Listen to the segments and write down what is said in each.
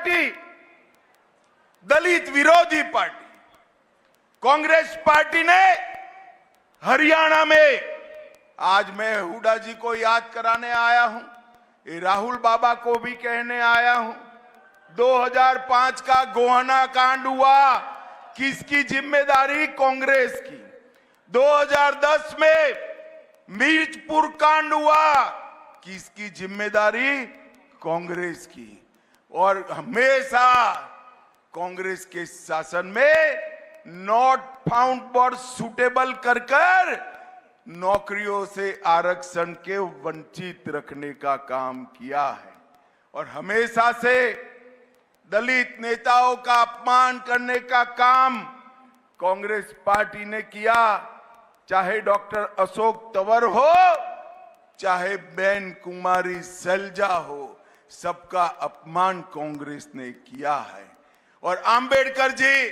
Party दलित विरोधी party Congress party ने हरियाणा में, आज मैं हुड्डा जी को याद कराने आया हूं, ये राहुल बाबा को भी कहने आया हूं, 2005 का गोहाना कांड हुआ, किसकी जिम्मेदारी? कांग्रेस की। 2010 में मीरपुर कांड हुआ, किसकी जिम्मेदारी? कांग्रेस की। और हमेशा कांग्रेस के शासन में नॉट फाउंड फॉर सुटेबल कर नौकरियों से आरक्षण के वंचित रखने का काम किया है और हमेशा से दलित नेताओं का अपमान करने का काम कांग्रेस पार्टी ने किया। चाहे डॉक्टर अशोक तंवर हो, चाहे बेन कुमारी सैलजा हो, सबका अपमान कांग्रेस ने किया है। और आंबेडकर जी,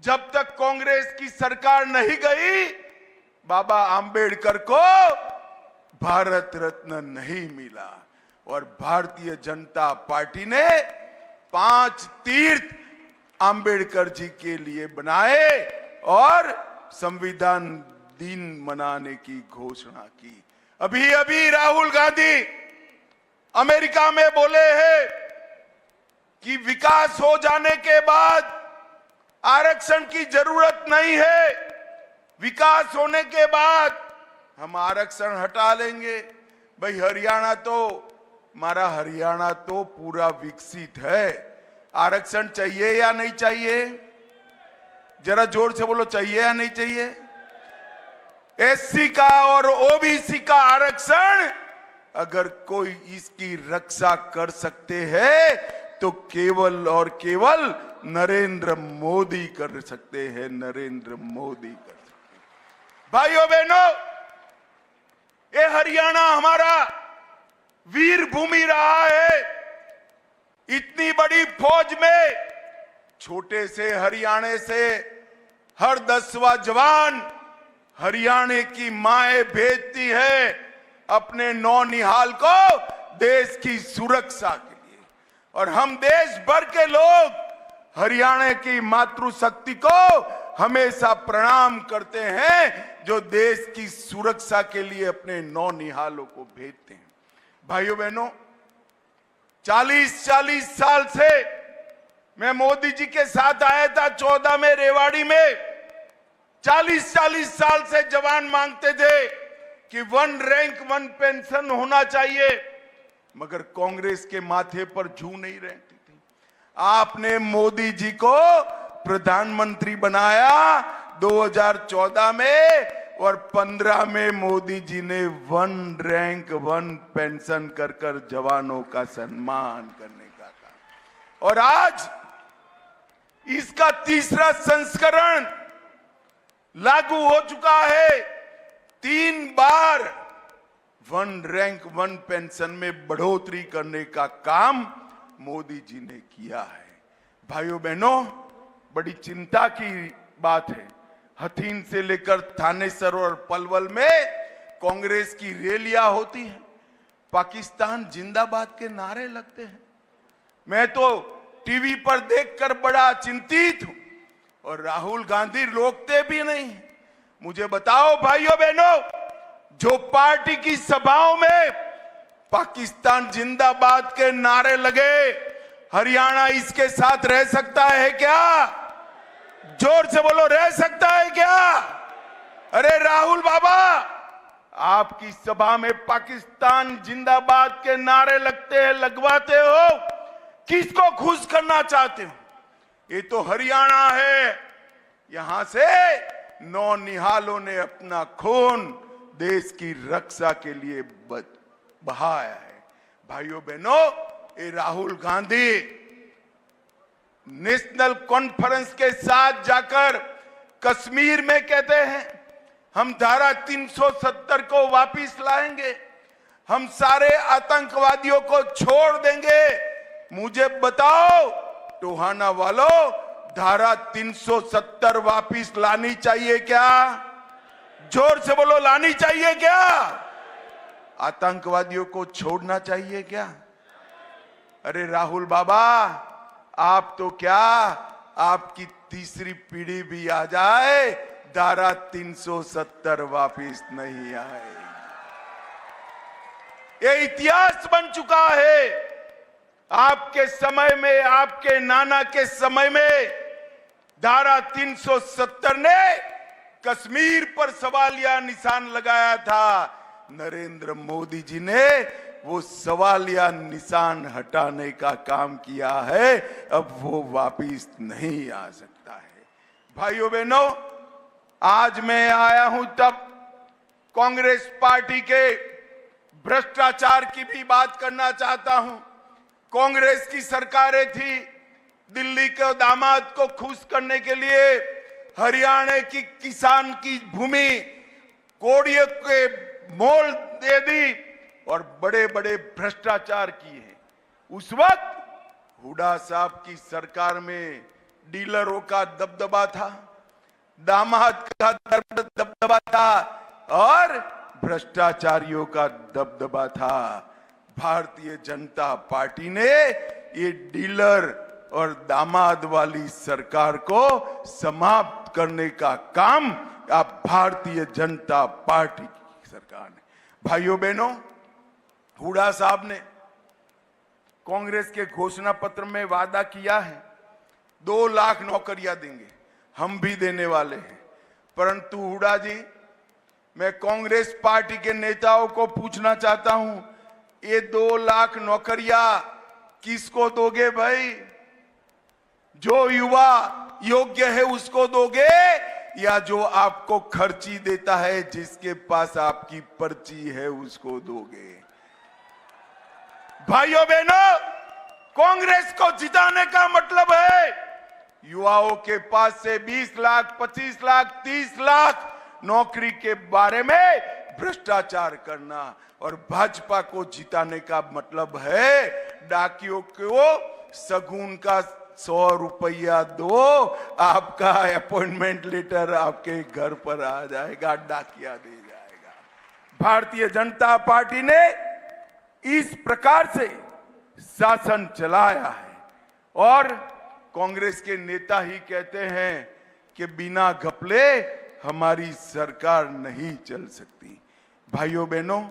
जब तक कांग्रेस की सरकार नहीं गई, बाबा आंबेडकर को भारत रत्न नहीं मिला। और भारतीय जनता पार्टी ने 5 तीर्थ आंबेडकर जी के लिए बनाए और संविधान दिन मनाने की घोषणा की। अभी अभी राहुल गांधी अमेरिका में बोले हैं कि विकास हो जाने के बाद आरक्षण की जरूरत नहीं है, विकास होने के बाद हम आरक्षण हटा लेंगे। भाई हमारा हरियाणा तो पूरा विकसित है। आरक्षण चाहिए या नहीं चाहिए? जरा जोर से बोलो, चाहिए या नहीं चाहिए? एससी का और ओबीसी का आरक्षण अगर कोई इसकी रक्षा कर सकते हैं तो केवल और केवल नरेंद्र मोदी कर सकते हैं, नरेंद्र मोदी कर सकते हैं। भाइयों बहनों, ये हरियाणा हमारा वीर भूमि रहा है। इतनी बड़ी फौज में छोटे से हरियाणे से हर 10वां जवान हरियाणे की माएं भेजती है अपने नौनिहाल को देश की सुरक्षा के लिए। और हम देश भर के लोग हरियाणा की मातृशक्ति को हमेशा प्रणाम करते हैं, जो देश की सुरक्षा के लिए अपने नौनिहालों को भेजते हैं। भाइयों बहनों, 40 साल से मैं मोदी जी के साथ आया था 14 में रेवाड़ी में। 40 साल से जवान मांगते थे कि 1 रैंक 1 पेंशन होना चाहिए, मगर कांग्रेस के माथे पर जू नहीं रहती थी। आपने मोदी जी को प्रधानमंत्री बनाया 2014 में और 15 में मोदी जी ने 1 रैंक 1 पेंशन कर जवानों का सम्मान करने का काम। और आज इसका तीसरा संस्करण लागू हो चुका है। 3 बार 1 रैंक 1 पेंशन में बढ़ोतरी करने का काम मोदी जी ने किया है। भाइयों बहनों, बड़ी चिंता की बात है, हथीन से लेकर थानेसर और पलवल में कांग्रेस की रैलियां होती हैं, पाकिस्तान जिंदाबाद के नारे लगते हैं। मैं तो टीवी पर देखकर बड़ा चिंतित हूं और राहुल गांधी रोकते भी नहीं। मुझे बताओ भाइयों बहनों, जो पार्टी की सभाओं में पाकिस्तान जिंदाबाद के नारे लगे, हरियाणा इसके साथ रह सकता है क्या? जोर से बोलो, रह सकता है क्या? अरे राहुल बाबा, आपकी सभा में पाकिस्तान जिंदाबाद के नारे लगते हैं, लगवाते हो, किसको खुश करना चाहते हो? ये तो हरियाणा है, यहां से नौनिहालों ने अपना खून देश की रक्षा के लिए बहाया है। भाइयों बहनों, ये राहुल गांधी नेशनल कॉन्फ्रेंस के साथ जाकर कश्मीर में कहते हैं हम धारा 370 को वापस लाएंगे, हम सारे आतंकवादियों को छोड़ देंगे। मुझे बताओ टोहाना वालों, धारा 370 वापस लानी चाहिए क्या? जोर से बोलो, लानी चाहिए क्या? आतंकवादियों को छोड़ना चाहिए क्या? अरे राहुल बाबा, आप तो क्या, आपकी तीसरी पीढ़ी भी आ जाए, धारा 370 वापिस नहीं आए। ये इतिहास बन चुका है। आपके समय में, आपके नाना के समय में धारा 370 ने कश्मीर पर सवालिया निशान लगाया था। नरेंद्र मोदी जी ने वो सवालिया निशान हटाने का काम किया है। अब वो वापिस नहीं आ सकता है। भाइयों बहनों, आज मैं आया हूं तब कांग्रेस पार्टी के भ्रष्टाचार की भी बात करना चाहता हूं। कांग्रेस की सरकारें थी, दिल्ली के दामाद को खुश करने के लिए हरियाणा की किसान की भूमि कोड़ियों के मोल दे दी और बड़े बड़े भ्रष्टाचार किए। उस वक्त हुड्डा साहब की सरकार में डीलरों का दबदबा था, दामाद का दबदबा था और भ्रष्टाचारियों का दबदबा था। भारतीय जनता पार्टी ने ये डीलर और दामाद वाली सरकार को समाप्त करने का काम अब भारतीय जनता पार्टी की सरकार ने। भाइयों बहनों, हुड्डा साहब ने कांग्रेस के घोषणा पत्र में वादा किया है 2 लाख नौकरियां देंगे, हम भी देने वाले हैं। परंतु हुड्डा जी, मैं कांग्रेस पार्टी के नेताओं को पूछना चाहता हूं, ये 2 लाख नौकरियां किसको दोगे भाई? जो युवा योग्य है उसको दोगे या जो आपको खर्ची देता है, जिसके पास आपकी पर्ची है, उसको दोगे? भाइयों बहनों, कांग्रेस को जिताने का मतलब है युवाओं के पास से 20 लाख, 25 लाख, 30 लाख नौकरी के बारे में भ्रष्टाचार करना। और भाजपा को जिताने का मतलब है डाकियों को सगुन का 100 रुपया दो, आपका अपॉइंटमेंट लेटर आपके घर पर आ जाएगा, डाकिया दे जाएगा। भारतीय जनता पार्टी ने इस प्रकार से शासन चलाया है और कांग्रेस के नेता ही कहते हैं कि बिना घपले हमारी सरकार नहीं चल सकती। भाइयों बहनों,